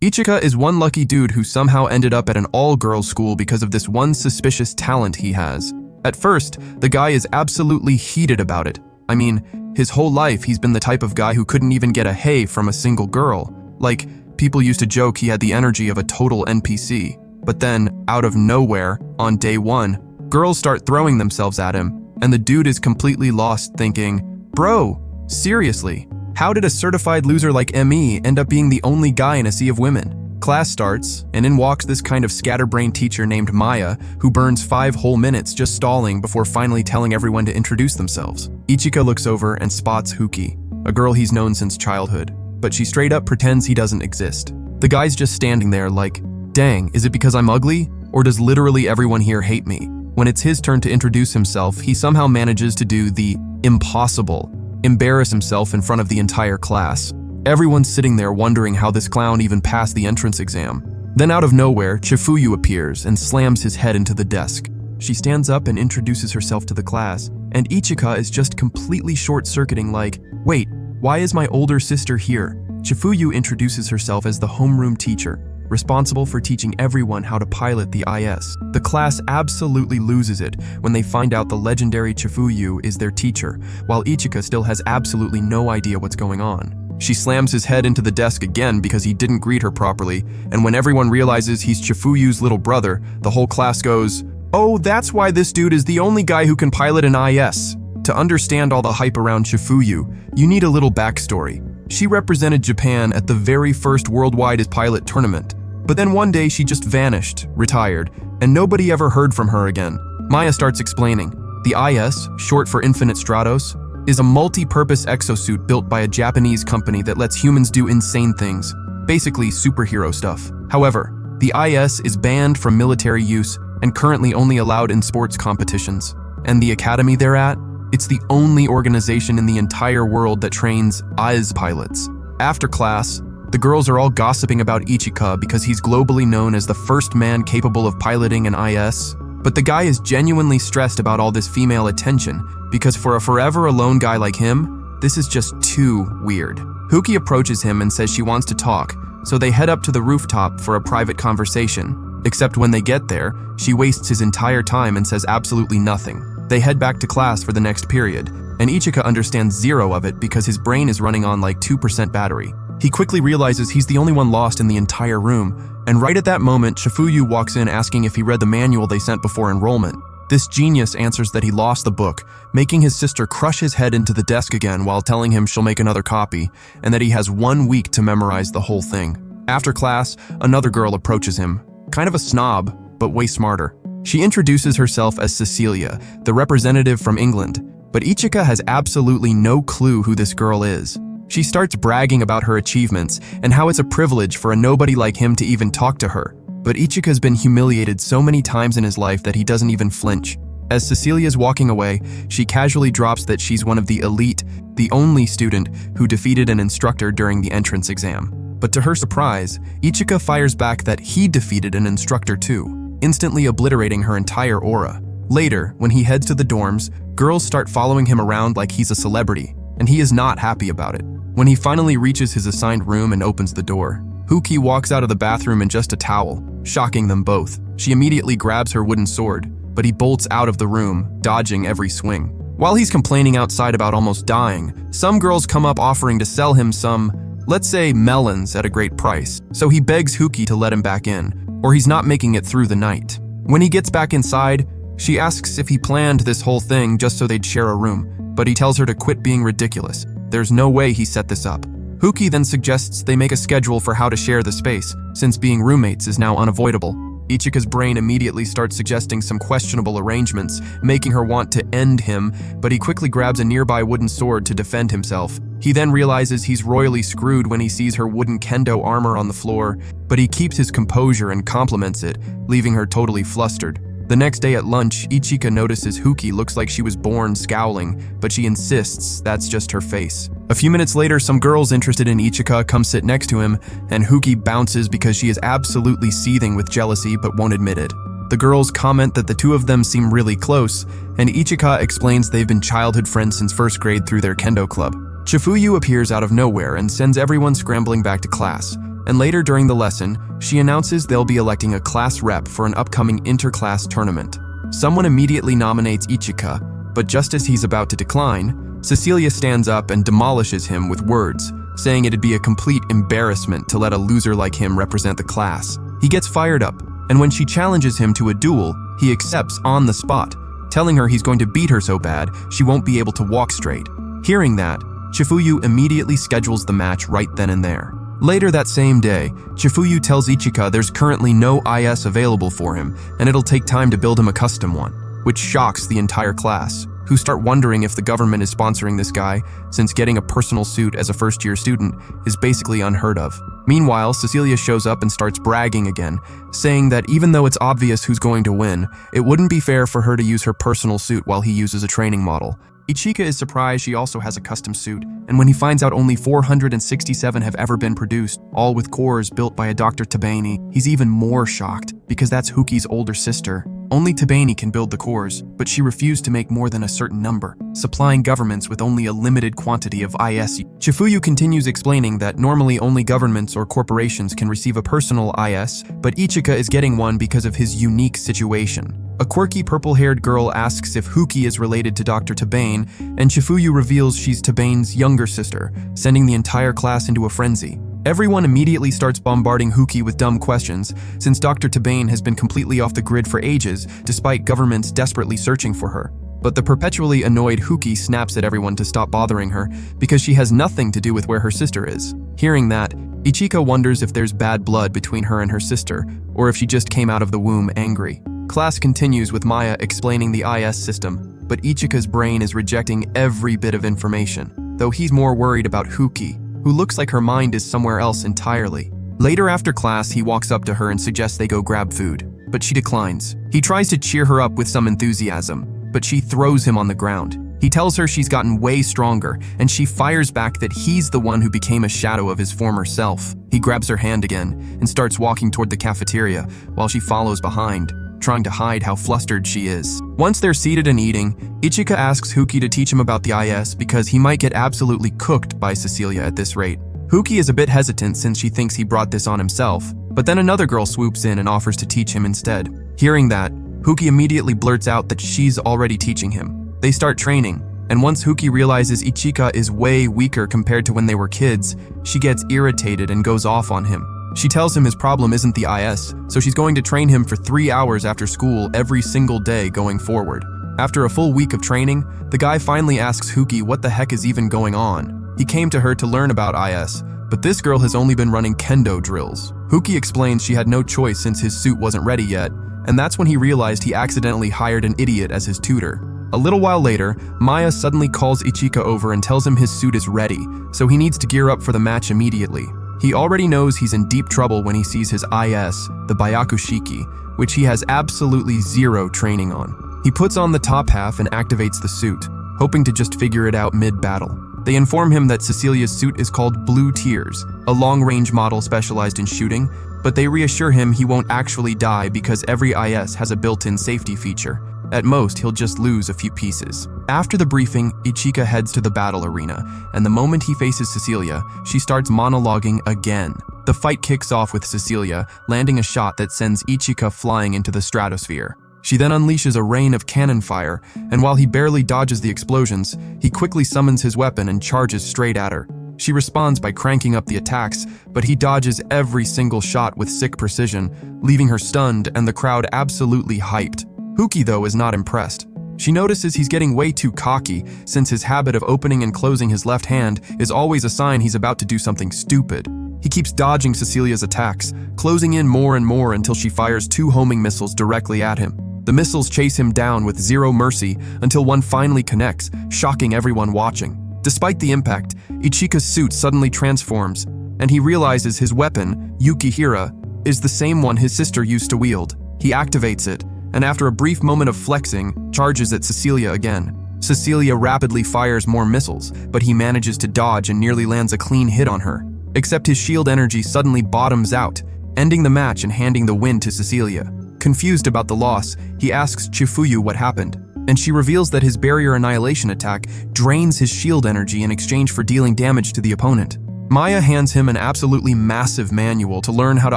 Ichika is one lucky dude who somehow ended up at an all-girls school because of this one suspicious talent he has. At first, the guy is absolutely heated about it. I mean, his whole life he's been the type of guy who couldn't even get a hey from a single girl. Like, people used to joke he had the energy of a total NPC. But then, out of nowhere, on day one, girls start throwing themselves at him, and the dude is completely lost thinking, bro, seriously, how did a certified loser like ME end up being the only guy in a sea of women? Class starts, and in walks this kind of scatterbrained teacher named Maya, who burns 5 whole minutes just stalling before finally telling everyone to introduce themselves. Ichika looks over and spots Huki, a girl he's known since childhood, but she straight up pretends he doesn't exist. The guy's just standing there like, dang, is it because I'm ugly? Or does literally everyone here hate me? When it's his turn to introduce himself, he somehow manages to do the impossible, embarrass himself in front of the entire class. Everyone's sitting there wondering how this clown even passed the entrance exam. Then out of nowhere, Chifuyu appears and slams his head into the desk. She stands up and introduces herself to the class, and Ichika is just completely short-circuiting like, wait, why is my older sister here? Chifuyu introduces herself as the homeroom teacher, responsible for teaching everyone how to pilot the IS. The class absolutely loses it when they find out the legendary Chifuyu is their teacher, while Ichika still has absolutely no idea what's going on. She slams his head into the desk again because he didn't greet her properly, and when everyone realizes he's Chifuyu's little brother, the whole class goes, oh, that's why this dude is the only guy who can pilot an IS. To understand all the hype around Chifuyu, you need a little backstory. She represented Japan at the very first worldwide pilot tournament, but then one day she just vanished, retired, and nobody ever heard from her again. Maya starts explaining. The IS, short for Infinite Stratos, is a multi-purpose exosuit built by a Japanese company that lets humans do insane things, basically superhero stuff. However, the IS is banned from military use and currently only allowed in sports competitions. And the academy they're at? It's the only organization in the entire world that trains IS pilots. After class, the girls are all gossiping about Ichika because he's globally known as the first man capable of piloting an IS. But the guy is genuinely stressed about all this female attention because for a forever alone guy like him, this is just too weird. Huki approaches him and says she wants to talk, so they head up to the rooftop for a private conversation. Except when they get there, she wastes his entire time and says absolutely nothing. They head back to class for the next period, and Ichika understands zero of it because his brain is running on like 2% battery. He quickly realizes he's the only one lost in the entire room, and right at that moment, Chifuyu walks in asking if he read the manual they sent before enrollment. This genius answers that he lost the book, making his sister crush his head into the desk again while telling him she'll make another copy, and that he has 1 week to memorize the whole thing. After class, another girl approaches him, kind of a snob, but way smarter. She introduces herself as Cecilia, the representative from England, but Ichika has absolutely no clue who this girl is. She starts bragging about her achievements and how it's a privilege for a nobody like him to even talk to her. But Ichika's been humiliated so many times in his life that he doesn't even flinch. As Cecilia's walking away, she casually drops that she's one of the elite, the only student who defeated an instructor during the entrance exam. But to her surprise, Ichika fires back that he defeated an instructor too, instantly obliterating her entire aura. Later, when he heads to the dorms, girls start following him around like he's a celebrity, and he is not happy about it. When he finally reaches his assigned room and opens the door, Huki walks out of the bathroom in just a towel, shocking them both. She immediately grabs her wooden sword, but he bolts out of the room, dodging every swing. While he's complaining outside about almost dying, some girls come up offering to sell him some, let's say, melons at a great price, so he begs Huki to let him back in, or he's not making it through the night. When he gets back inside, she asks if he planned this whole thing just so they'd share a room, but he tells her to quit being ridiculous. There's no way he set this up. Huki then suggests they make a schedule for how to share the space, since being roommates is now unavoidable. Ichika's brain immediately starts suggesting some questionable arrangements, making her want to end him, but he quickly grabs a nearby wooden sword to defend himself. He then realizes he's royally screwed when he sees her wooden kendo armor on the floor, but he keeps his composure and compliments it, leaving her totally flustered. The next day at lunch, Ichika notices Huki looks like she was born scowling, but she insists that's just her face. A few minutes later, some girls interested in Ichika come sit next to him, and Huki bounces because she is absolutely seething with jealousy but won't admit it. The girls comment that the two of them seem really close, and Ichika explains they've been childhood friends since first grade through their kendo club. Chifuyu appears out of nowhere and sends everyone scrambling back to class, And later during the lesson, she announces they'll be electing a class rep for an upcoming inter-class tournament. Someone immediately nominates Ichika, but just as he's about to decline, Cecilia stands up and demolishes him with words, saying it'd be a complete embarrassment to let a loser like him represent the class. He gets fired up, and when she challenges him to a duel, he accepts on the spot, telling her he's going to beat her so bad she won't be able to walk straight. Hearing that, Chifuyu immediately schedules the match right then and there. Later that same day, Chifuyu tells Ichika there's currently no IS available for him, and it'll take time to build him a custom one, which shocks the entire class, who start wondering if the government is sponsoring this guy, since getting a personal suit as a first-year student is basically unheard of. Meanwhile, Cecilia shows up and starts bragging again, saying that even though it's obvious who's going to win, it wouldn't be fair for her to use her personal suit while he uses a training model. Ichika is surprised she also has a custom suit, and when he finds out only 467 have ever been produced, all with cores built by a Dr. Tabani, he's even more shocked, because that's Huki's older sister. Only Tabani can build the cores, but she refused to make more than a certain number, supplying governments with only a limited quantity of IS. Chifuyu continues explaining that normally only governments or corporations can receive a personal IS, but Ichika is getting one because of his unique situation. A quirky purple-haired girl asks if Huki is related to Dr. Tabane, and Chifuyu reveals she's Tabane's younger sister, sending the entire class into a frenzy. Everyone immediately starts bombarding Huki with dumb questions, since Dr. Tabane has been completely off the grid for ages, despite governments desperately searching for her. But the perpetually annoyed Huki snaps at everyone to stop bothering her, because she has nothing to do with where her sister is. Hearing that, Ichika wonders if there's bad blood between her and her sister, or if she just came out of the womb angry. Class continues with Maya explaining the IS system, but Ichika's brain is rejecting every bit of information, though he's more worried about Huki, who looks like her mind is somewhere else entirely. Later after class, he walks up to her and suggests they go grab food, but she declines. He tries to cheer her up with some enthusiasm, but she throws him on the ground. He tells her she's gotten way stronger, and she fires back that he's the one who became a shadow of his former self. He grabs her hand again and starts walking toward the cafeteria, while she follows behind, trying to hide how flustered she is. Once they're seated and eating, Ichika asks Huki to teach him about the IS because he might get absolutely cooked by Cecilia at this rate. Huki is a bit hesitant since she thinks he brought this on himself, but then another girl swoops in and offers to teach him instead. Hearing that, Huki immediately blurts out that she's already teaching him. They start training, and once Huki realizes Ichika is way weaker compared to when they were kids, she gets irritated and goes off on him. She tells him his problem isn't the IS, so she's going to train him for 3 hours after school every single day going forward. After a full week of training, the guy finally asks Huki what the heck is even going on. He came to her to learn about IS, but this girl has only been running kendo drills. Huki explains she had no choice since his suit wasn't ready yet, and that's when he realized he accidentally hired an idiot as his tutor. A little while later, Maya suddenly calls Ichika over and tells him his suit is ready, so he needs to gear up for the match immediately. He already knows he's in deep trouble when he sees his IS, the Byakushiki, which he has absolutely zero training on. He puts on the top half and activates the suit, hoping to just figure it out mid-battle. They inform him that Cecilia's suit is called Blue Tears, a long-range model specialized in shooting, but they reassure him he won't actually die because every IS has a built-in safety feature. At most, he'll just lose a few pieces. After the briefing, Ichika heads to the battle arena, and the moment he faces Cecilia, she starts monologuing again. The fight kicks off with Cecilia landing a shot that sends Ichika flying into the stratosphere. She then unleashes a rain of cannon fire, and while he barely dodges the explosions, he quickly summons his weapon and charges straight at her. She responds by cranking up the attacks, but he dodges every single shot with sick precision, leaving her stunned and the crowd absolutely hyped. Huki, though, is not impressed. She notices he's getting way too cocky, since his habit of opening and closing his left hand is always a sign he's about to do something stupid. He keeps dodging Cecilia's attacks, closing in more and more until she fires 2 homing missiles directly at him. The missiles chase him down with zero mercy until one finally connects, shocking everyone watching. Despite the impact, Ichika's suit suddenly transforms, and he realizes his weapon, Yukihira, is the same one his sister used to wield. He activates it, and after a brief moment of flexing, charges at Cecilia again. Cecilia rapidly fires more missiles, but he manages to dodge and nearly lands a clean hit on her. Except his shield energy suddenly bottoms out, ending the match and handing the win to Cecilia. Confused about the loss, he asks Chifuyu what happened, and she reveals that his barrier annihilation attack drains his shield energy in exchange for dealing damage to the opponent. Maya hands him an absolutely massive manual to learn how to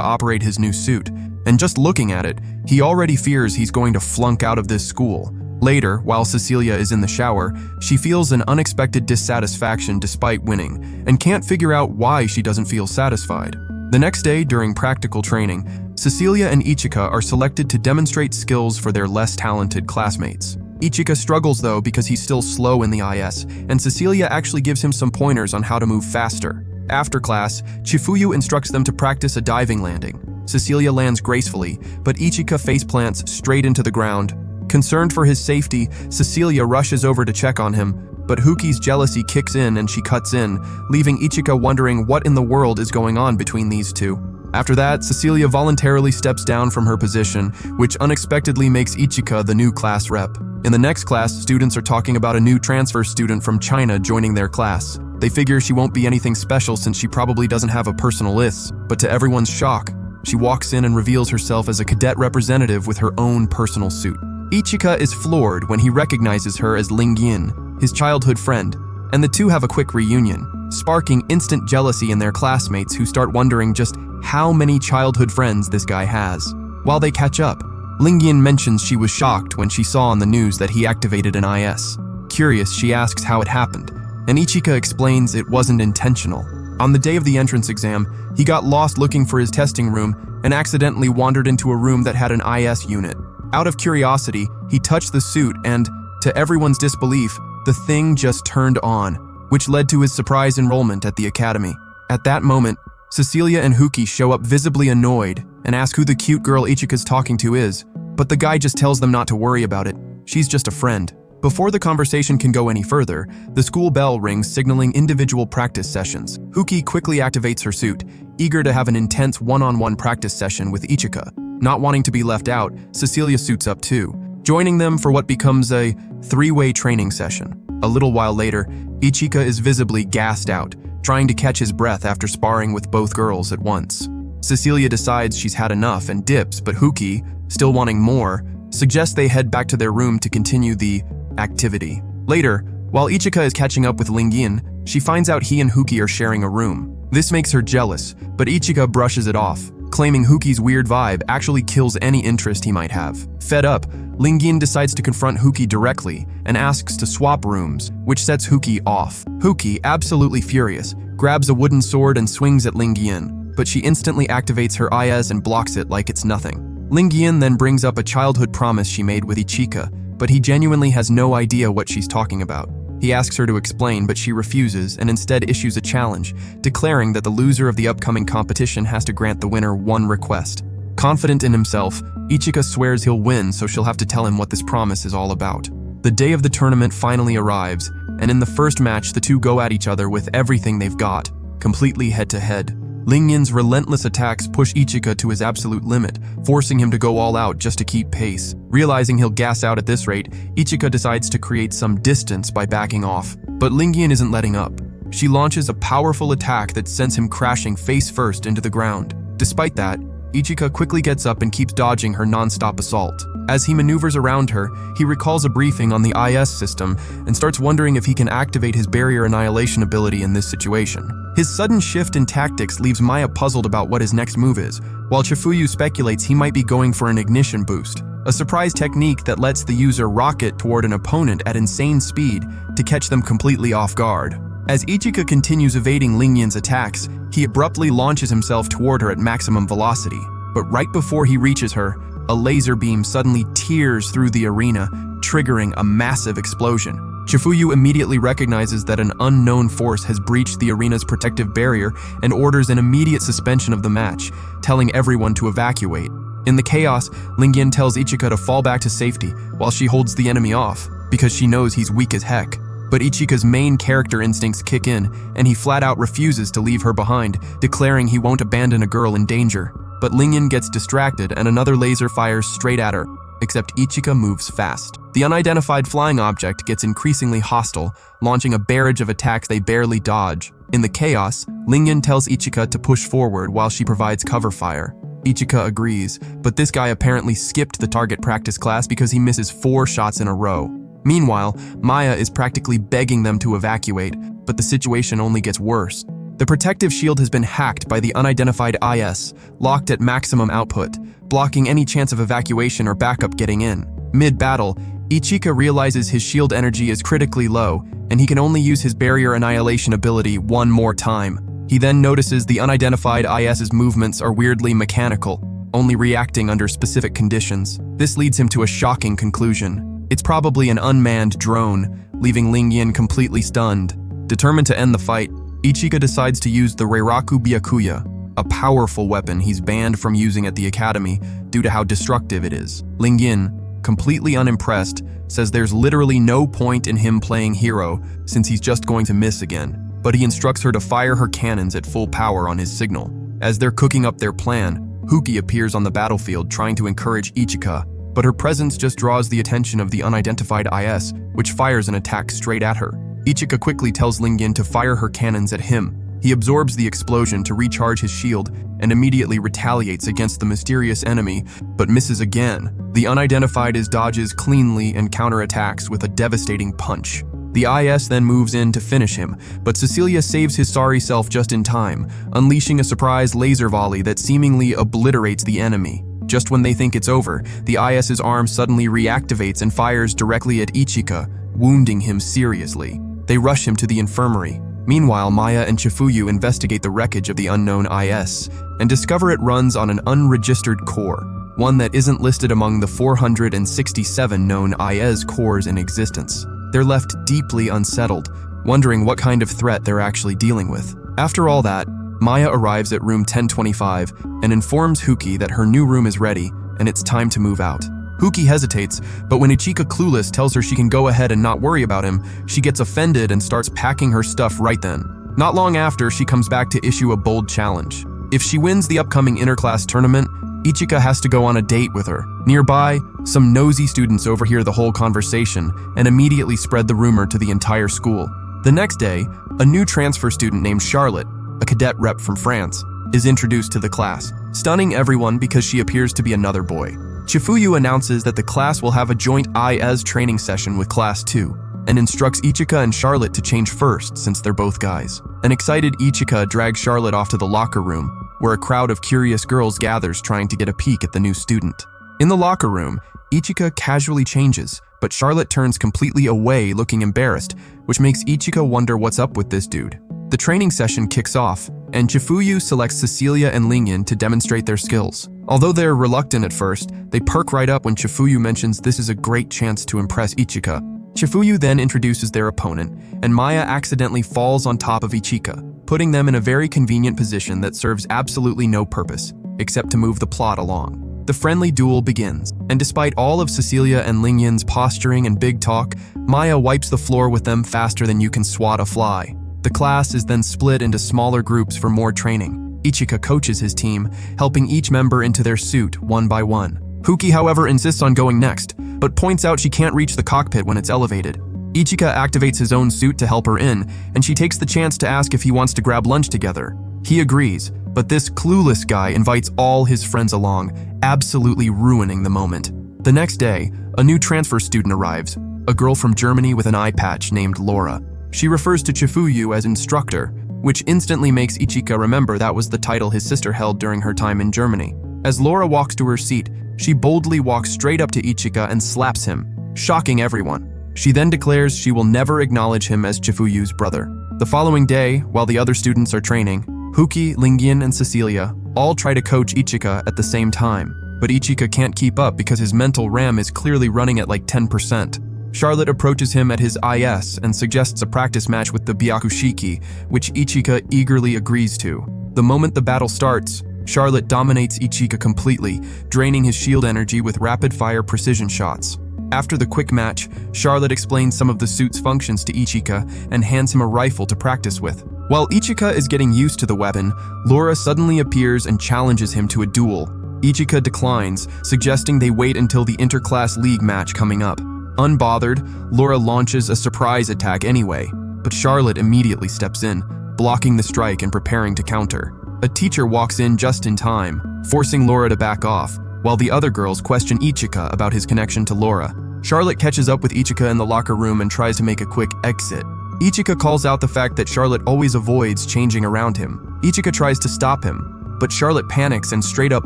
operate his new suit, and just looking at it, he already fears he's going to flunk out of this school. Later, while Cecilia is in the shower, she feels an unexpected dissatisfaction despite winning, and can't figure out why she doesn't feel satisfied. The next day, during practical training, Cecilia and Ichika are selected to demonstrate skills for their less talented classmates. Ichika struggles though because he's still slow in the IS, and Cecilia actually gives him some pointers on how to move faster. After class, Chifuyu instructs them to practice a diving landing. Cecilia lands gracefully, but Ichika faceplants straight into the ground. Concerned for his safety, Cecilia rushes over to check on him, but Huki's jealousy kicks in and she cuts in, leaving Ichika wondering what in the world is going on between these two. After that, Cecilia voluntarily steps down from her position, which unexpectedly makes Ichika the new class rep. In the next class, students are talking about a new transfer student from China joining their class. They figure she won't be anything special since she probably doesn't have a personal list, but to everyone's shock, she walks in and reveals herself as a cadet representative with her own personal suit. Ichika is floored when he recognizes her as Ling Yin, his childhood friend, and the two have a quick reunion, sparking instant jealousy in their classmates who start wondering just how many childhood friends this guy has. While they catch up, Ling Yin mentions she was shocked when she saw on the news that he activated an IS. Curious, she asks how it happened, and Ichika explains it wasn't intentional. On the day of the entrance exam, he got lost looking for his testing room and accidentally wandered into a room that had an IS unit. Out of curiosity, he touched the suit and, to everyone's disbelief, the thing just turned on, which led to his surprise enrollment at the academy. At that moment, Cecilia and Huki show up visibly annoyed and ask who the cute girl Ichika's talking to is, but the guy just tells them not to worry about it. She's just a friend. Before the conversation can go any further, the school bell rings signaling individual practice sessions. Huki quickly activates her suit, eager to have an intense one-on-one practice session with Ichika. Not wanting to be left out, Cecilia suits up too, joining them for what becomes a three-way training session. A little while later, Ichika is visibly gassed out, trying to catch his breath after sparring with both girls at once. Cecilia decides she's had enough and dips, but Huki, still wanting more, suggests they head back to their room to continue the activity. Later, while Ichika is catching up with Ling Yin, she finds out he and Huki are sharing a room. This makes her jealous, but Ichika brushes it off, claiming Huki's weird vibe actually kills any interest he might have. Fed up, Ling Yin decides to confront Huki directly and asks to swap rooms, which sets Huki off. Huki, absolutely furious, grabs a wooden sword and swings at Ling Yin, but she instantly activates her IS and blocks it like it's nothing. Ling Yin then brings up a childhood promise she made with Ichika, but he genuinely has no idea what she's talking about. He asks her to explain, but she refuses and instead issues a challenge, declaring that the loser of the upcoming competition has to grant the winner one request. Confident in himself, Ichika swears he'll win, so she'll have to tell him what this promise is all about. The day of the tournament finally arrives, and in the first match, the two go at each other with everything they've got, completely head-to-head. Ling Yin's relentless attacks push Ichika to his absolute limit, forcing him to go all out just to keep pace. Realizing he'll gas out at this rate, Ichika decides to create some distance by backing off. But Ling Yin isn't letting up. She launches a powerful attack that sends him crashing face first into the ground. Despite that, Ichika quickly gets up and keeps dodging her non-stop assault. As he maneuvers around her, he recalls a briefing on the IS system and starts wondering if he can activate his barrier annihilation ability in this situation. His sudden shift in tactics leaves Maya puzzled about what his next move is, while Chifuyu speculates he might be going for an ignition boost, a surprise technique that lets the user rocket toward an opponent at insane speed to catch them completely off guard. As Ichika continues evading Ling Yin's attacks, he abruptly launches himself toward her at maximum velocity, but right before he reaches her, a laser beam suddenly tears through the arena, triggering a massive explosion. Chifuyu immediately recognizes that an unknown force has breached the arena's protective barrier and orders an immediate suspension of the match, telling everyone to evacuate. In the chaos, Ling Yin tells Ichika to fall back to safety while she holds the enemy off, because she knows he's weak as heck. But Ichika's main character instincts kick in, and he flat out refuses to leave her behind, declaring he won't abandon a girl in danger. But Ling Yin gets distracted and another laser fires straight at her, except Ichika moves fast. The unidentified flying object gets increasingly hostile, launching a barrage of attacks they barely dodge. In the chaos, Ling Yin tells Ichika to push forward while she provides cover fire. Ichika agrees, but this guy apparently skipped the target practice class because he misses 4 shots in a row. Meanwhile, Maya is practically begging them to evacuate, but the situation only gets worse. The protective shield has been hacked by the unidentified IS, locked at maximum output, blocking any chance of evacuation or backup getting in. Mid-battle, Ichika realizes his shield energy is critically low, and he can only use his barrier annihilation ability one more time. He then notices the unidentified IS's movements are weirdly mechanical, only reacting under specific conditions. This leads him to a shocking conclusion. It's probably an unmanned drone, leaving Ling Yin completely stunned. Determined to end the fight, Ichika decides to use the Reiraku Byakuya, a powerful weapon he's banned from using at the academy due to how destructive it is. Ling Yin, completely unimpressed, says there's literally no point in him playing hero since he's just going to miss again, but he instructs her to fire her cannons at full power on his signal. As they're cooking up their plan, Huki appears on the battlefield trying to encourage Ichika, but her presence just draws the attention of the unidentified IS, which fires an attack straight at her. Ichika quickly tells Ling Yin to fire her cannons at him. He absorbs the explosion to recharge his shield and immediately retaliates against the mysterious enemy, but misses again. The unidentified IS dodges cleanly and counterattacks with a devastating punch. The IS then moves in to finish him, but Cecilia saves his sorry self just in time, unleashing a surprise laser volley that seemingly obliterates the enemy. Just when they think it's over, the IS's arm suddenly reactivates and fires directly at Ichika, wounding him seriously. They rush him to the infirmary. Meanwhile, Maya and Chifuyu investigate the wreckage of the unknown IS and discover it runs on an unregistered core, one that isn't listed among the 467 known IS cores in existence. They're left deeply unsettled, wondering what kind of threat they're actually dealing with. After all that, Maya arrives at room 1025 and informs Huki that her new room is ready and it's time to move out. Huki hesitates, but when Ichika clueless tells her she can go ahead and not worry about him, she gets offended and starts packing her stuff right then. Not long after, she comes back to issue a bold challenge. If she wins the upcoming interclass tournament, Ichika has to go on a date with her. Nearby, some nosy students overhear the whole conversation and immediately spread the rumor to the entire school. The next day, a new transfer student named Charlotte, a cadet rep from France, is introduced to the class, stunning everyone because she appears to be another boy. Chifuyu announces that the class will have a joint IS training session with Class 2 and instructs Ichika and Charlotte to change first since they're both guys. An excited Ichika drags Charlotte off to the locker room, where a crowd of curious girls gathers trying to get a peek at the new student. In the locker room, Ichika casually changes, but Charlotte turns completely away looking embarrassed, which makes Ichika wonder what's up with this dude. The training session kicks off, and Chifuyu selects Cecilia and Ling Yin to demonstrate their skills. Although they're reluctant at first, they perk right up when Chifuyu mentions this is a great chance to impress Ichika. Chifuyu then introduces their opponent, and Maya accidentally falls on top of Ichika, putting them in a very convenient position that serves absolutely no purpose, except to move the plot along. The friendly duel begins, and despite all of Cecilia and Ling Yin's posturing and big talk, Maya wipes the floor with them faster than you can swat a fly. The class is then split into smaller groups for more training. Ichika coaches his team, helping each member into their suit one by one. Huki, however, insists on going next, but points out she can't reach the cockpit when it's elevated. Ichika activates his own suit to help her in, and she takes the chance to ask if he wants to grab lunch together. He agrees, but this clueless guy invites all his friends along, absolutely ruining the moment. The next day, a new transfer student arrives, a girl from Germany with an eye patch named Laura. She refers to Chifuyu as instructor, which instantly makes Ichika remember that was the title his sister held during her time in Germany. As Laura walks to her seat, she boldly walks straight up to Ichika and slaps him, shocking everyone. She then declares she will never acknowledge him as Chifuyu's brother. The following day, while the other students are training, Huki, Ling Yin, and Cecilia all try to coach Ichika at the same time, but Ichika can't keep up because his mental RAM is clearly running at like 10%. Charlotte approaches him at his IS and suggests a practice match with the Byakushiki, which Ichika eagerly agrees to. The moment the battle starts, Charlotte dominates Ichika completely, draining his shield energy with rapid-fire precision shots. After the quick match, Charlotte explains some of the suit's functions to Ichika and hands him a rifle to practice with. While Ichika is getting used to the weapon, Laura suddenly appears and challenges him to a duel. Ichika declines, suggesting they wait until the interclass league match coming up. Unbothered, Laura launches a surprise attack anyway, but Charlotte immediately steps in, blocking the strike and preparing to counter. A teacher walks in just in time, forcing Laura to back off, while the other girls question Ichika about his connection to Laura. Charlotte catches up with Ichika in the locker room and tries to make a quick exit, Ichika calls out the fact that Charlotte always avoids changing around him. Ichika tries to stop him, but Charlotte panics and straight up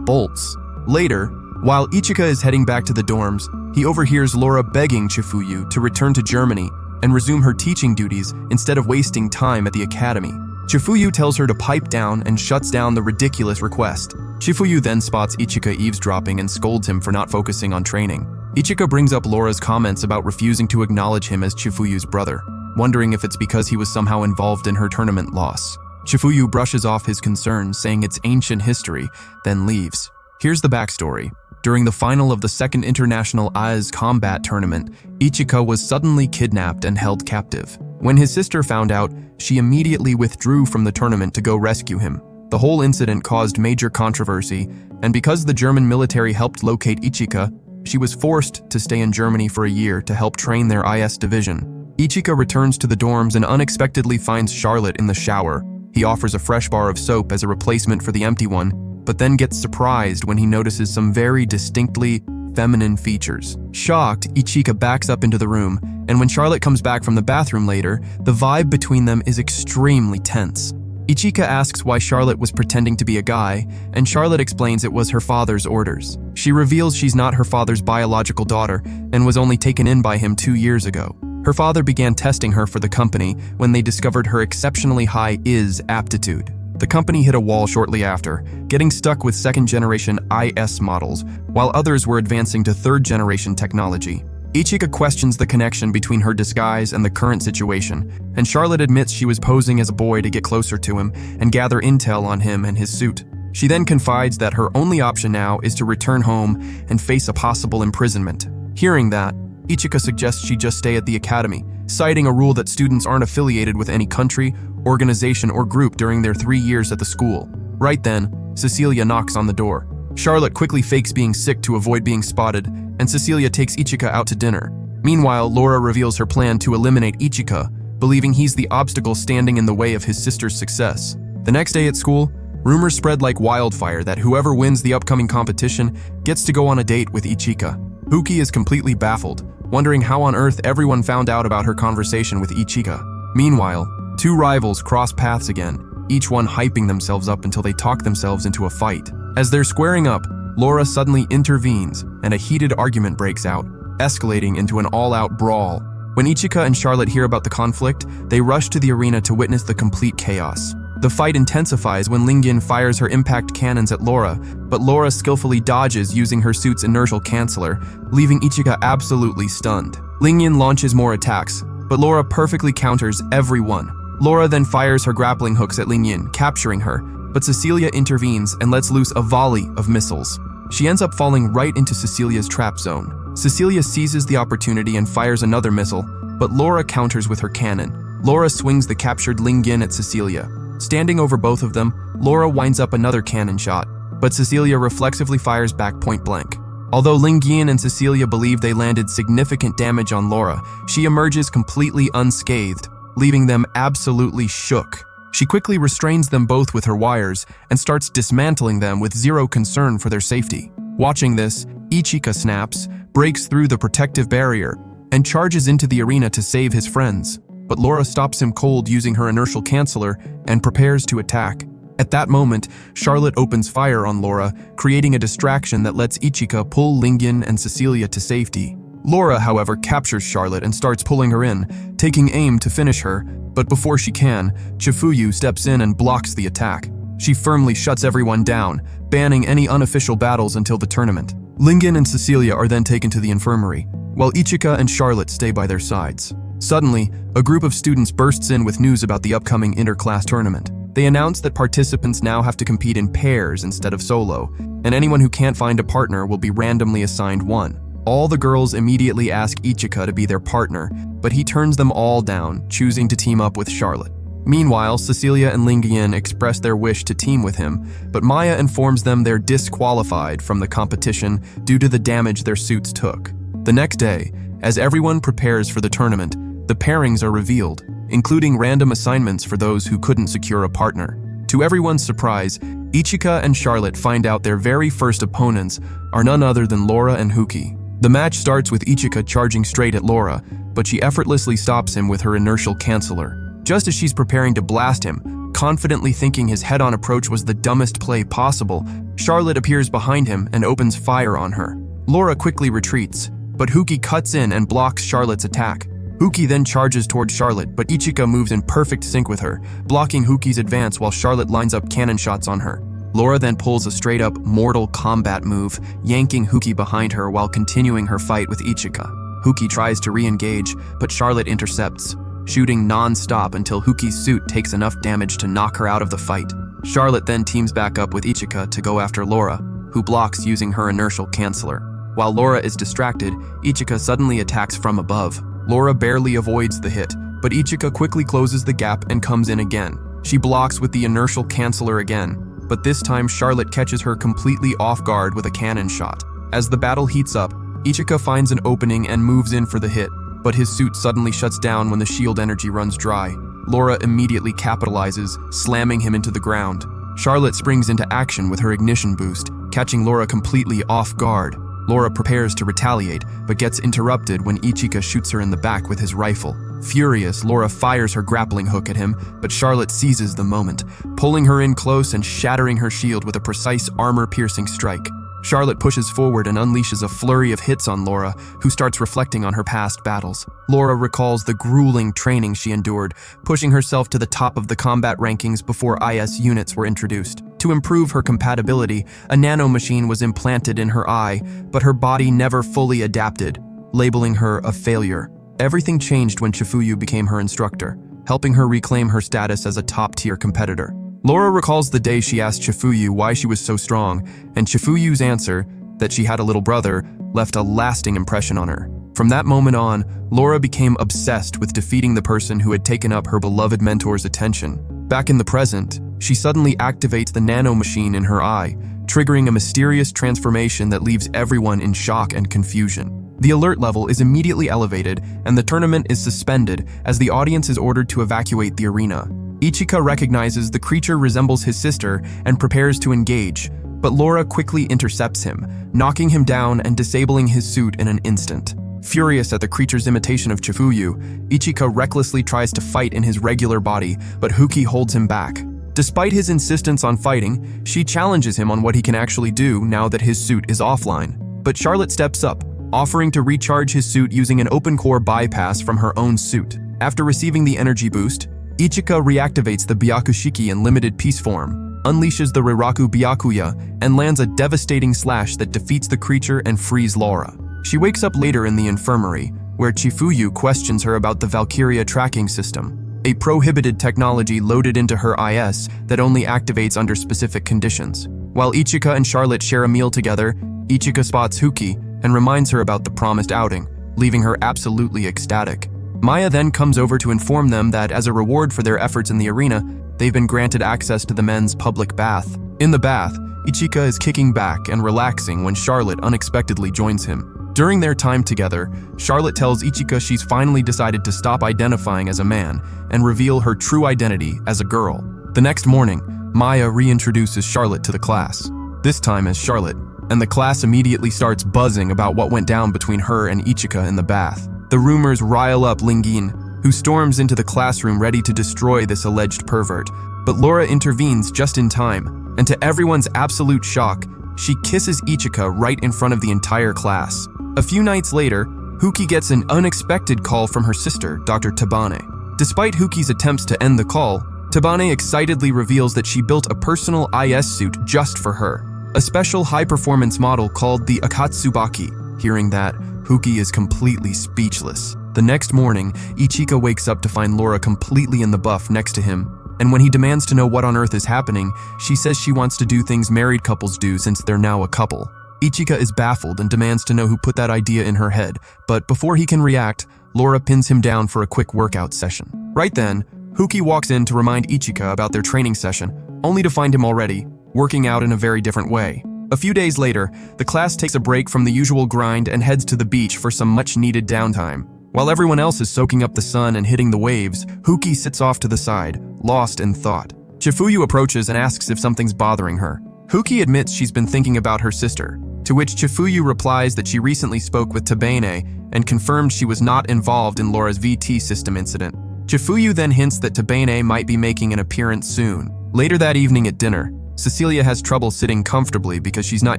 bolts. Later, while Ichika is heading back to the dorms, he overhears Laura begging Chifuyu to return to Germany and resume her teaching duties instead of wasting time at the academy. Chifuyu tells her to pipe down and shuts down the ridiculous request. Chifuyu then spots Ichika eavesdropping and scolds him for not focusing on training. Ichika brings up Laura's comments about refusing to acknowledge him as Chifuyu's brother, wondering if it's because he was somehow involved in her tournament loss. Chifuyu brushes off his concerns, saying it's ancient history, then leaves. Here's the backstory. During the final of the second international AES combat tournament, Ichika was suddenly kidnapped and held captive. When his sister found out, she immediately withdrew from the tournament to go rescue him. The whole incident caused major controversy, and because the German military helped locate Ichika, she was forced to stay in Germany for a year to help train their IS division. Ichika returns to the dorms and unexpectedly finds Charlotte in the shower. He offers a fresh bar of soap as a replacement for the empty one, but then gets surprised when he notices some very distinctly feminine features. Shocked, Ichika backs up into the room, and when Charlotte comes back from the bathroom later, the vibe between them is extremely tense. Ichika asks why Charlotte was pretending to be a guy, and Charlotte explains it was her father's orders. She reveals she's not her father's biological daughter and was only taken in by him 2 years ago. Her father began testing her for the company when they discovered her exceptionally high IS aptitude. The company hit a wall shortly after, getting stuck with second-generation IS models, while others were advancing to third-generation technology. Ichika questions the connection between her disguise and the current situation, and Charlotte admits she was posing as a boy to get closer to him and gather intel on him and his suit. She then confides that her only option now is to return home and face a possible imprisonment. Hearing that, Ichika suggests she just stay at the academy, citing a rule that students aren't affiliated with any country, organization, or group during their 3 years at the school. Right then, Cecilia knocks on the door. Charlotte quickly fakes being sick to avoid being spotted, and Cecilia takes Ichika out to dinner. Meanwhile, Laura reveals her plan to eliminate Ichika, believing he's the obstacle standing in the way of his sister's success. The next day at school, rumors spread like wildfire that whoever wins the upcoming competition gets to go on a date with Ichika. Huki is completely baffled, wondering how on earth everyone found out about her conversation with Ichika. Meanwhile, two rivals cross paths again, each one hyping themselves up until they talk themselves into a fight. As they're squaring up, Laura suddenly intervenes and a heated argument breaks out, escalating into an all-out brawl. When Ichika and Charlotte hear about the conflict, they rush to the arena to witness the complete chaos. The fight intensifies when Lingyan fires her impact cannons at Laura, but Laura skillfully dodges using her suit's inertial canceller, leaving Ichika absolutely stunned. Lingyan launches more attacks, but Laura perfectly counters every one. Laura then fires her grappling hooks at Lingyan, capturing her, but Cecilia intervenes and lets loose a volley of missiles. She ends up falling right into Cecilia's trap zone. Cecilia seizes the opportunity and fires another missile, but Laura counters with her cannon. Laura swings the captured Lingyan at Cecilia. Standing over both of them, Laura winds up another cannon shot, but Cecilia reflexively fires back point blank. Although Lingyan and Cecilia believe they landed significant damage on Laura, she emerges completely unscathed, leaving them absolutely shook. She quickly restrains them both with her wires and starts dismantling them with zero concern for their safety. Watching this, Ichika snaps, breaks through the protective barrier, and charges into the arena to save his friends. But Laura stops him cold using her inertial canceller and prepares to attack. At that moment, Charlotte opens fire on Laura, creating a distraction that lets Ichika pull Lingyan and Cecilia to safety. Laura, however, captures Charlotte and starts pulling her in, taking aim to finish her, but before she can, Chifuyu steps in and blocks the attack. She firmly shuts everyone down, banning any unofficial battles until the tournament. Lingyan and Cecilia are then taken to the infirmary, while Ichika and Charlotte stay by their sides. Suddenly, a group of students bursts in with news about the upcoming inter-class tournament. They announce that participants now have to compete in pairs instead of solo, and anyone who can't find a partner will be randomly assigned one. All the girls immediately ask Ichika to be their partner, but he turns them all down, choosing to team up with Charlotte. Meanwhile, Cecilia and Lingyan express their wish to team with him, but Maya informs them they're disqualified from the competition due to the damage their suits took. The next day, as everyone prepares for the tournament, the pairings are revealed, including random assignments for those who couldn't secure a partner. To everyone's surprise, Ichika and Charlotte find out their very first opponents are none other than Laura and Huki. The match starts with Ichika charging straight at Laura, but she effortlessly stops him with her inertial canceller. Just as she's preparing to blast him, confidently thinking his head-on approach was the dumbest play possible, Charlotte appears behind him and opens fire on her. Laura quickly retreats, but Huki cuts in and blocks Charlotte's attack. Huki then charges towards Charlotte, but Ichika moves in perfect sync with her, blocking Huki's advance while Charlotte lines up cannon shots on her. Laura then pulls a straight-up Mortal Kombat move, yanking Huki behind her while continuing her fight with Ichika. Huki tries to re-engage, but Charlotte intercepts, shooting non-stop until Huki's suit takes enough damage to knock her out of the fight. Charlotte then teams back up with Ichika to go after Laura, who blocks using her inertial canceller. While Laura is distracted, Ichika suddenly attacks from above. Laura barely avoids the hit, but Ichika quickly closes the gap and comes in again. She blocks with the inertial canceller again, but this time Charlotte catches her completely off guard with a cannon shot. As the battle heats up, Ichika finds an opening and moves in for the hit, but his suit suddenly shuts down when the shield energy runs dry. Laura immediately capitalizes, slamming him into the ground. Charlotte springs into action with her ignition boost, catching Laura completely off guard. Laura prepares to retaliate, but gets interrupted when Ichika shoots her in the back with his rifle. Furious, Laura fires her grappling hook at him, but Charlotte seizes the moment, pulling her in close and shattering her shield with a precise armor-piercing strike. Charlotte pushes forward and unleashes a flurry of hits on Laura, who starts reflecting on her past battles. Laura recalls the grueling training she endured, pushing herself to the top of the combat rankings before IS units were introduced. To improve her compatibility, a nanomachine was implanted in her eye, but her body never fully adapted, labeling her a failure. Everything changed when Chifuyu became her instructor, helping her reclaim her status as a top-tier competitor. Laura recalls the day she asked Chifuyu why she was so strong, and Chifuyu's answer, that she had a little brother, left a lasting impression on her. From that moment on, Laura became obsessed with defeating the person who had taken up her beloved mentor's attention. Back in the present, she suddenly activates the nanomachine in her eye, triggering a mysterious transformation that leaves everyone in shock and confusion. The alert level is immediately elevated, and the tournament is suspended as the audience is ordered to evacuate the arena. Ichika recognizes the creature resembles his sister and prepares to engage, but Laura quickly intercepts him, knocking him down and disabling his suit in an instant. Furious at the creature's imitation of Chifuyu, Ichika recklessly tries to fight in his regular body, but Huki holds him back. Despite his insistence on fighting, she challenges him on what he can actually do now that his suit is offline. But Charlotte steps up, offering to recharge his suit using an open-core bypass from her own suit. After receiving the energy boost, Ichika reactivates the Byakushiki in limited piece form, unleashes the Riraku Byakuya, and lands a devastating slash that defeats the creature and frees Laura. She wakes up later in the infirmary, where Chifuyu questions her about the Valkyria tracking system, a prohibited technology loaded into her IS that only activates under specific conditions. While Ichika and Charlotte share a meal together, Ichika spots Huki and reminds her about the promised outing, leaving her absolutely ecstatic. Maya then comes over to inform them that as a reward for their efforts in the arena, they've been granted access to the men's public bath. In the bath, Ichika is kicking back and relaxing when Charlotte unexpectedly joins him. During their time together, Charlotte tells Ichika she's finally decided to stop identifying as a man and reveal her true identity as a girl. The next morning, Maya reintroduces Charlotte to the class, this time as Charlotte, and the class immediately starts buzzing about what went down between her and Ichika in the bath. The rumors rile up Lingin, who storms into the classroom ready to destroy this alleged pervert, but Laura intervenes just in time, and to everyone's absolute shock, she kisses Ichika right in front of the entire class. A few nights later, Huki gets an unexpected call from her sister, Dr. Tabane. Despite Huki's attempts to end the call, Tabane excitedly reveals that she built a personal IS suit just for her, a special high-performance model called the Akatsubaki. Hearing that, Huki is completely speechless. The next morning, Ichika wakes up to find Laura completely in the buff next to him, and when he demands to know what on earth is happening, she says she wants to do things married couples do since they're now a couple. Ichika is baffled and demands to know who put that idea in her head, but before he can react, Laura pins him down for a quick workout session. Right then, Huki walks in to remind Ichika about their training session, only to find him already working out in a very different way. A few days later, the class takes a break from the usual grind and heads to the beach for some much-needed downtime. While everyone else is soaking up the sun and hitting the waves, Huki sits off to the side, lost in thought. Chifuyu approaches and asks if something's bothering her. Huki admits she's been thinking about her sister. to which Chifuyu replies that she recently spoke with Tabane and confirmed she was not involved in Laura's VT system incident. Chifuyu then hints that Tabane might be making an appearance soon. Later that evening at dinner, Cecilia has trouble sitting comfortably because she's not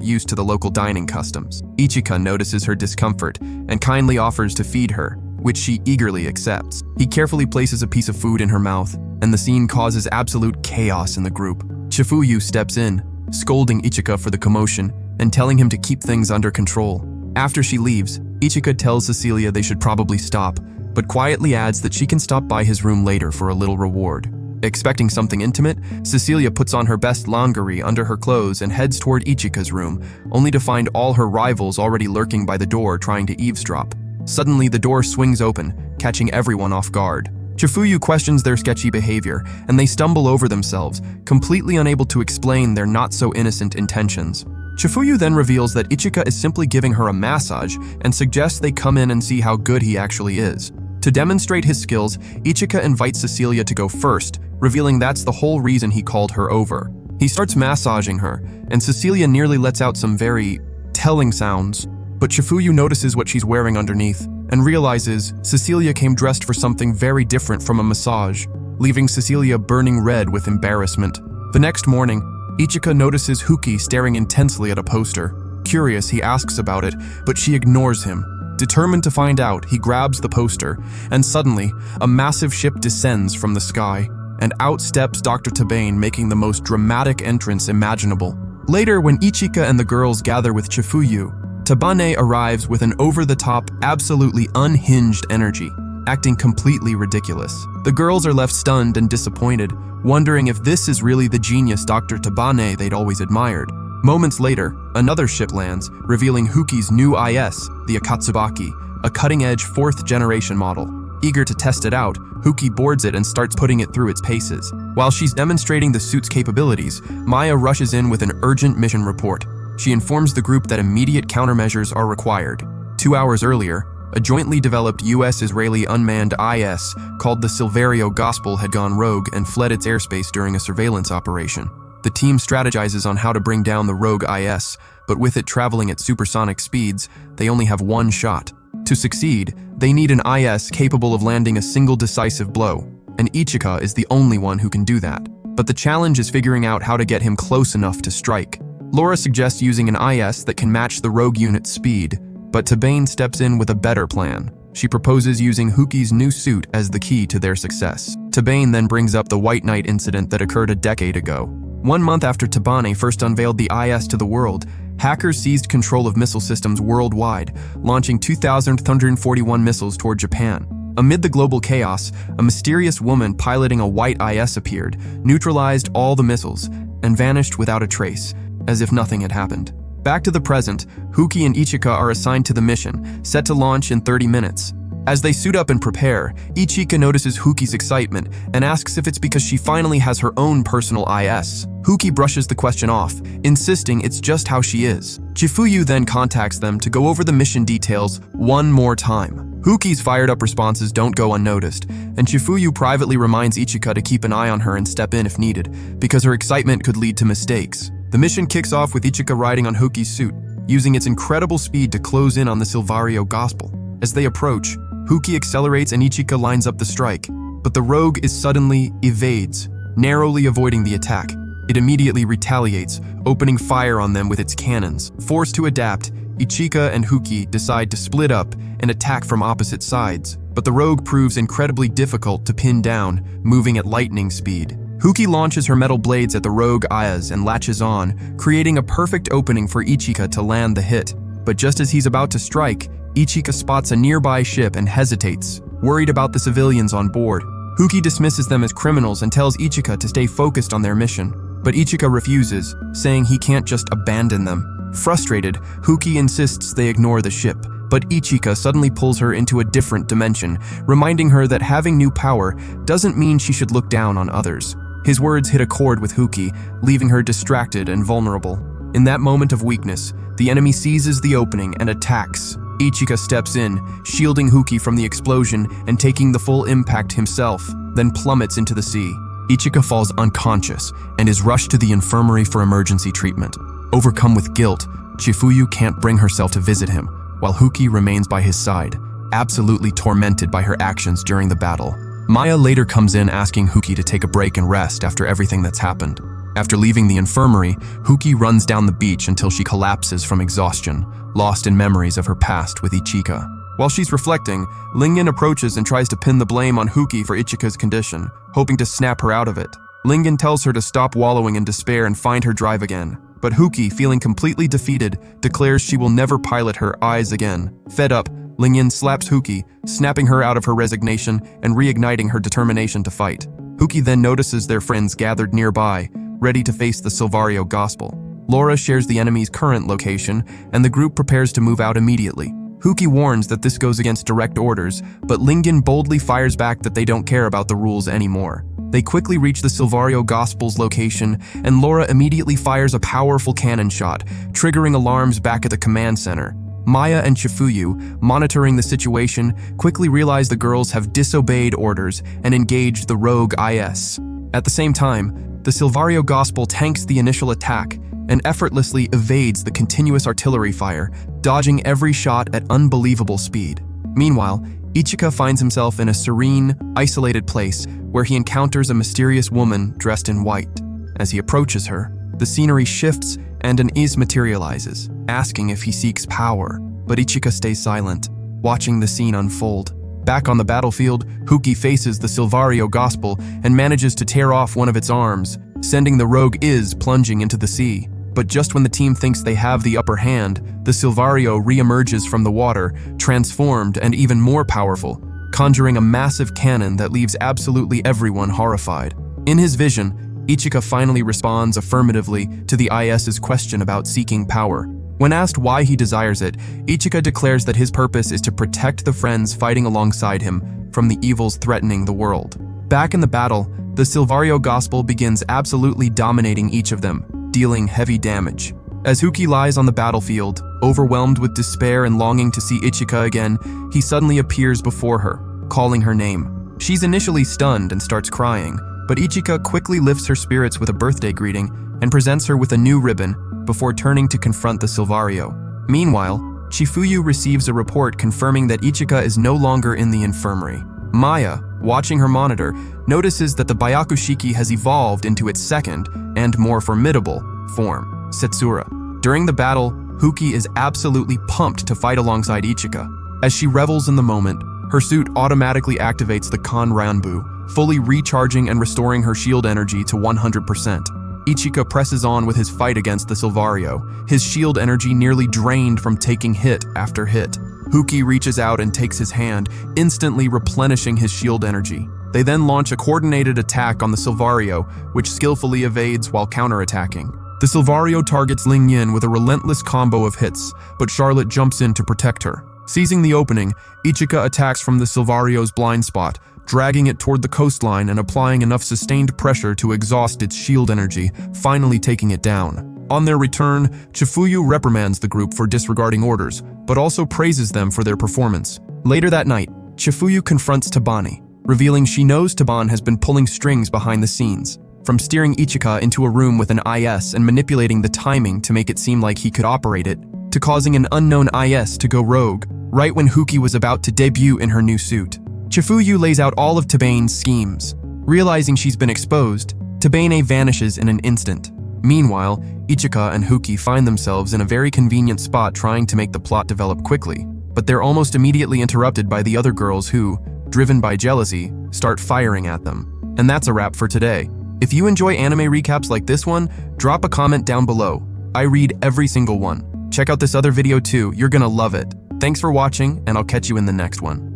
used to the local dining customs. Ichika notices her discomfort and kindly offers to feed her, which she eagerly accepts. He carefully places a piece of food in her mouth, and the scene causes absolute chaos in the group. Chifuyu steps in, scolding Ichika for the commotion and telling him to keep things under control. After she leaves, Ichika tells Cecilia they should probably stop, but quietly adds that she can stop by his room later for a little reward. Expecting something intimate, Cecilia puts on her best lingerie under her clothes and heads toward Ichika's room, only to find all her rivals already lurking by the door trying to eavesdrop. Suddenly, the door swings open, catching everyone off guard. Chifuyu questions their sketchy behavior, and they stumble over themselves, completely unable to explain their not-so-innocent intentions. Chifuyu then reveals that Ichika is simply giving her a massage and suggests they come in and see how good he actually is. To demonstrate his skills, Ichika invites Cecilia to go first, revealing that's the whole reason he called her over. He starts massaging her, and Cecilia nearly lets out some very telling sounds. But Chifuyu notices what she's wearing underneath, and realizes Cecilia came dressed for something very different from a massage, leaving Cecilia burning red with embarrassment. The next morning, Ichika notices Huki staring intensely at a poster. Curious, he asks about it, but she ignores him. Determined to find out, he grabs the poster, and suddenly, a massive ship descends from the sky, and out steps Dr. Tabane, making the most dramatic entrance imaginable. Later, when Ichika and the girls gather with Chifuyu, Tabane arrives with an over-the-top, absolutely unhinged energy, acting completely ridiculous. The girls are left stunned and disappointed, wondering if this is really the genius Dr. Tabane they'd always admired. Moments later, another ship lands, revealing Huki's new IS, the Akatsubaki, a cutting-edge 4th-generation model. Eager to test it out, Huki boards it and starts putting it through its paces. While she's demonstrating the suit's capabilities, Maya rushes in with an urgent mission report. She informs the group that immediate countermeasures are required. 2 hours earlier, a jointly developed US-Israeli unmanned IS called the Silverio Gospel had gone rogue and fled its airspace during a surveillance operation. The team strategizes on how to bring down the rogue IS, but with it traveling at supersonic speeds, they only have one shot. To succeed, they need an IS capable of landing a single decisive blow, and Ichika is the only one who can do that. But the challenge is figuring out how to get him close enough to strike. Laura suggests using an IS that can match the rogue unit's speed, but Tabane steps in with a better plan. She proposes using Huki's new suit as the key to their success. Tabane then brings up the White Knight incident that occurred a decade ago. 1 month after Tabane first unveiled the IS to the world, hackers seized control of missile systems worldwide, launching 2,341 missiles toward Japan. Amid the global chaos, a mysterious woman piloting a white IS appeared, neutralized all the missiles, and vanished without a trace, as if nothing had happened. Back to the present, Huki and Ichika are assigned to the mission, set to launch in 30 minutes. As they suit up and prepare, Ichika notices Huki's excitement and asks if it's because she finally has her own personal IS. Huki brushes the question off, insisting it's just how she is. Chifuyu then contacts them to go over the mission details one more time. Huki's fired-up responses don't go unnoticed, and Chifuyu privately reminds Ichika to keep an eye on her and step in if needed, because her excitement could lead to mistakes. The mission kicks off with Ichika riding on Huki's suit, using its incredible speed to close in on the Silverio Gospel. As they approach, Huki accelerates and Ichika lines up the strike, but the rogue suddenly evades, narrowly avoiding the attack. It immediately retaliates, opening fire on them with its cannons. Forced to adapt, Ichika and Huki decide to split up and attack from opposite sides, but the rogue proves incredibly difficult to pin down, moving at lightning speed. Huki launches her metal blades at the rogue IS and latches on, creating a perfect opening for Ichika to land the hit. But just as he's about to strike, Ichika spots a nearby ship and hesitates, worried about the civilians on board. Huki dismisses them as criminals and tells Ichika to stay focused on their mission, but Ichika refuses, saying he can't just abandon them. Frustrated, Huki insists they ignore the ship, but Ichika suddenly pulls her into a different dimension, reminding her that having new power doesn't mean she should look down on others. His words hit a chord with Huki, leaving her distracted and vulnerable. In that moment of weakness, the enemy seizes the opening and attacks. Ichika steps in, shielding Huki from the explosion and taking the full impact himself, then plummets into the sea. Ichika falls unconscious and is rushed to the infirmary for emergency treatment. Overcome with guilt, Chifuyu can't bring herself to visit him, while Huki remains by his side, absolutely tormented by her actions during the battle. Maya later comes in asking Huki to take a break and rest after everything that's happened. After leaving the infirmary, Huki runs down the beach until she collapses from exhaustion, lost in memories of her past with Ichika. While she's reflecting, Lingen approaches and tries to pin the blame on Huki for Ichika's condition, hoping to snap her out of it. Lingen tells her to stop wallowing in despair and find her drive again. But Huki, feeling completely defeated, declares she will never pilot her eyes again. Fed up, Lingen slaps Huki, snapping her out of her resignation and reigniting her determination to fight. Huki then notices their friends gathered nearby, ready to face the Silvario Gospel. Laura shares the enemy's current location, and the group prepares to move out immediately. Huki warns that this goes against direct orders, but Lingen boldly fires back that they don't care about the rules anymore. They quickly reach the Silvario Gospel's location, and Laura immediately fires a powerful cannon shot, triggering alarms back at the command center. Maya and Chifuyu, monitoring the situation, quickly realize the girls have disobeyed orders and engaged the rogue IS. At the same time, the Silvario Gospel tanks the initial attack and effortlessly evades the continuous artillery fire, dodging every shot at unbelievable speed. Meanwhile, Ichika finds himself in a serene, isolated place where he encounters a mysterious woman dressed in white. As he approaches her, the scenery shifts and an Is materializes, asking if he seeks power, but Ichika stays silent, watching the scene unfold. Back on the battlefield, Huki faces the Silvario Gospel and manages to tear off one of its arms, sending the rogue Is plunging into the sea. But just when the team thinks they have the upper hand, the Silvario re-emerges from the water, transformed and even more powerful, conjuring a massive cannon that leaves absolutely everyone horrified. In his vision, Ichika finally responds affirmatively to the IS's question about seeking power. When asked why he desires it, Ichika declares that his purpose is to protect the friends fighting alongside him from the evils threatening the world. Back in the battle, the Silvario Gospel begins absolutely dominating each of them, dealing heavy damage. As Huki lies on the battlefield, overwhelmed with despair and longing to see Ichika again, he suddenly appears before her, calling her name. She's initially stunned and starts crying, but Ichika quickly lifts her spirits with a birthday greeting and presents her with a new ribbon before turning to confront the Silvario. Meanwhile, Chifuyu receives a report confirming that Ichika is no longer in the infirmary. Maya, watching her monitor, notices that the Byakushiki has evolved into its second and more formidable form, Setsura. During the battle, Huki is absolutely pumped to fight alongside Ichika. As she revels in the moment, her suit automatically activates the Kanranbu, fully recharging and restoring her shield energy to 100%. Ichika presses on with his fight against the Silvario, his shield energy nearly drained from taking hit after hit. Huki reaches out and takes his hand, instantly replenishing his shield energy. They then launch a coordinated attack on the Silvario, which skillfully evades while counterattacking. The Silvario targets Ling Yin with a relentless combo of hits, but Charlotte jumps in to protect her. Seizing the opening, Ichika attacks from the Silvario's blind spot, dragging it toward the coastline and applying enough sustained pressure to exhaust its shield energy, finally taking it down. On their return, Chifuyu reprimands the group for disregarding orders, but also praises them for their performance. Later that night, Chifuyu confronts Tabani, revealing she knows Taban has been pulling strings behind the scenes, from steering Ichika into a room with an IS and manipulating the timing to make it seem like he could operate it, to causing an unknown IS to go rogue, right when Huki was about to debut in her new suit. Chifuyu lays out all of Tabane's schemes. Realizing she's been exposed, Tabane vanishes in an instant. Meanwhile, Ichika and Huki find themselves in a very convenient spot trying to make the plot develop quickly, but they're almost immediately interrupted by the other girls who, driven by jealousy, start firing at them. And that's a wrap for today. If you enjoy anime recaps like this one, drop a comment down below. I read every single one. Check out this other video too, you're gonna love it. Thanks for watching, and I'll catch you in the next one.